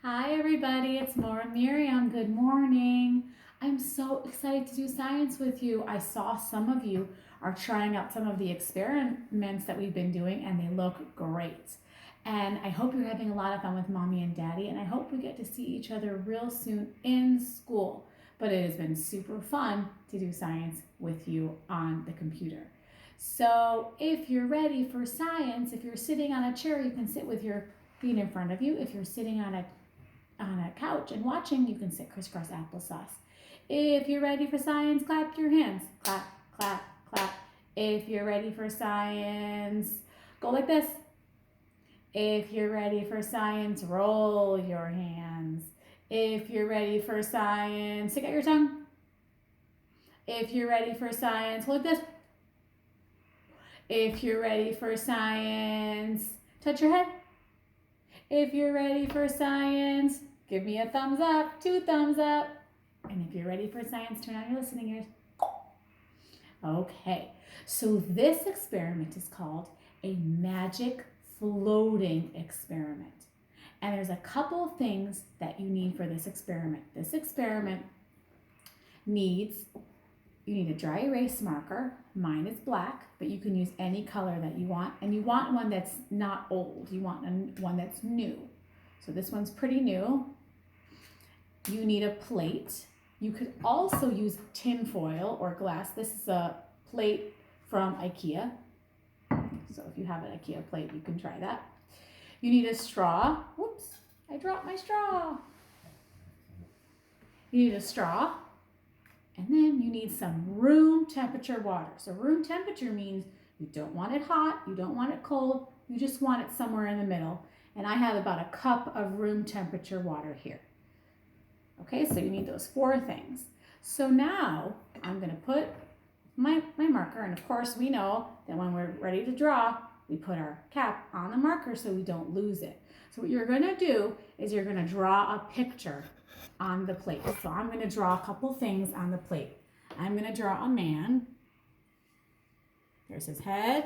Hi everybody, it's Laura Miriam. Good morning. I'm so excited to do science with you. I saw some of you are trying out some of the experiments that we've been doing and they look great. And I hope you're having a lot of fun with mommy and daddy, and I hope we get to see each other real soon in school. But it has been super fun to do science with you on the computer. So if you're ready for science, if you're sitting on a chair, you can sit with your feet in front of you. If you're sitting on a couch and watching, you can sit crisscross applesauce. If you're ready for science, clap your hands. Clap, clap, clap. If you're ready for science, go like this. If you're ready for science, roll your hands. If you're ready for science, stick out your tongue. If you're ready for science, hold like this. If you're ready for science, touch your head. If you're ready for science, give me a thumbs up, 2 thumbs up. And if you're ready for science, turn on your listening ears. Okay, so this experiment is called a magic floating experiment. And there's a couple things that you need for this experiment. This experiment you need a dry erase marker. Mine is black, but you can use any color that you want. And you want one that's not old. You want one that's new. So this one's pretty new. You need a plate. You could also use tin foil or glass. This is a plate from IKEA. So if you have an IKEA plate, you can try that. You need a straw. Whoops, I dropped my straw. You need a straw. And then you need some room temperature water. So room temperature means you don't want it hot, you don't want it cold, you just want it somewhere in the middle. And I have about a cup of room temperature water here. Okay, so you need those 4 things. So now I'm going to put my marker, and of course we know that when we're ready to draw, we put our cap on the marker so we don't lose it. So what you're going to do is you're going to draw a picture on the plate. So I'm going to draw a couple things on the plate. I'm going to draw a man. There's his head.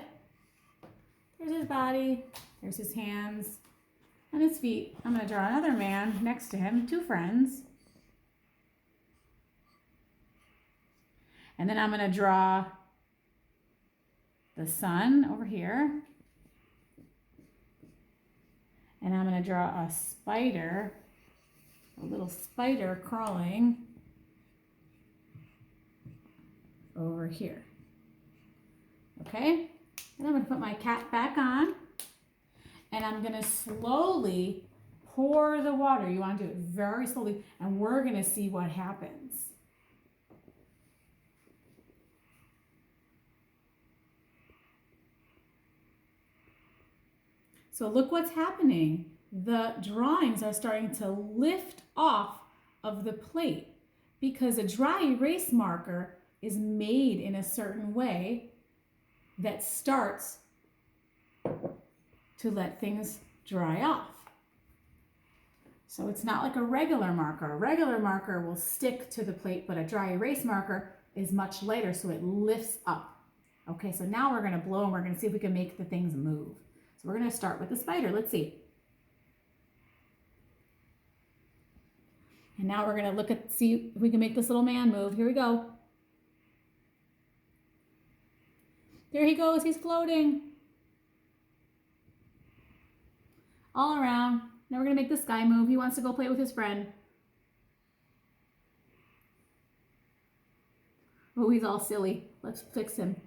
There's his body. There's his hands and his feet. I'm going to draw another man next to him, 2 friends. And then I'm going to draw the sun over here. And I'm going to draw a spider, a little spider crawling over here. Okay? And I'm going to put my cap back on. And I'm going to slowly pour the water. You want to do it very slowly. And we're going to see what happens. So look what's happening. The drawings are starting to lift off of the plate because a dry erase marker is made in a certain way that starts to let things dry off. So it's not like a regular marker. A regular marker will stick to the plate, but a dry erase marker is much lighter, so it lifts up. Okay, so now we're going to blow and we're going to see if we can make the things move. So we're going to start with the spider. Let's see. And now we're going to see if we can make this little man move. Here we go. There he goes. He's floating all around. Now we're going to make this guy move. He wants to go play with his friend. Oh, he's all silly. Let's fix him.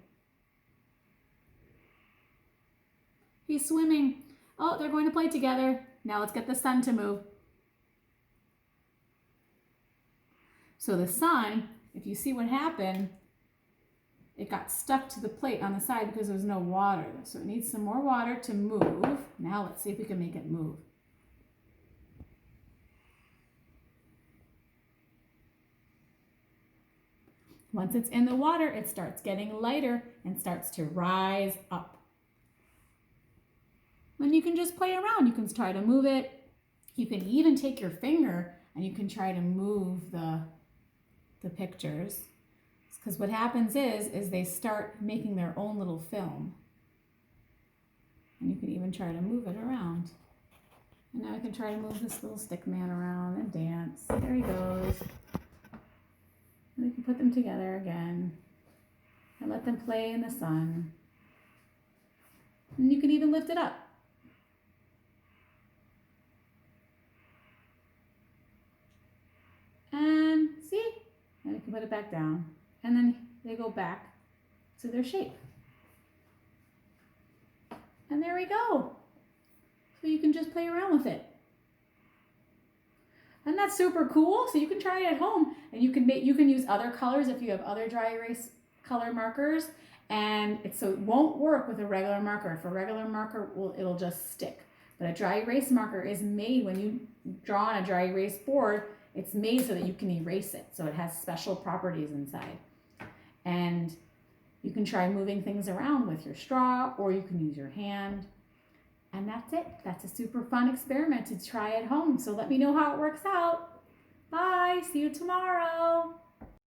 He's swimming. Oh, they're going to play together. Now let's get the sun to move. So the sun, if you see what happened, it got stuck to the plate on the side because there was no water. So it needs some more water to move. Now let's see if we can make it move. Once it's in the water, it starts getting lighter and starts to rise up. Then you can just play around. You can try to move it. You can even take your finger and you can try to move the pictures. Because what happens is they start making their own little film. And you can even try to move it around. And now we can try to move this little stick man around and dance. There he goes. And we can put them together again and let them play in the sun. And you can even lift it up. And see? And we can put it back down. And then they go back to their shape. And there we go. So you can just play around with it. And that's super cool. So you can try it at home, and you can use other colors if you have other dry erase color markers, and so it won't work with a regular marker. If a regular marker it'll just stick. But a dry erase marker is made when you draw on a dry erase board, it's made so that you can erase it. So it has special properties inside. And you can try moving things around with your straw, or you can use your hand. And that's it. That's a super fun experiment to try at home. So let me know how it works out. Bye. See you tomorrow.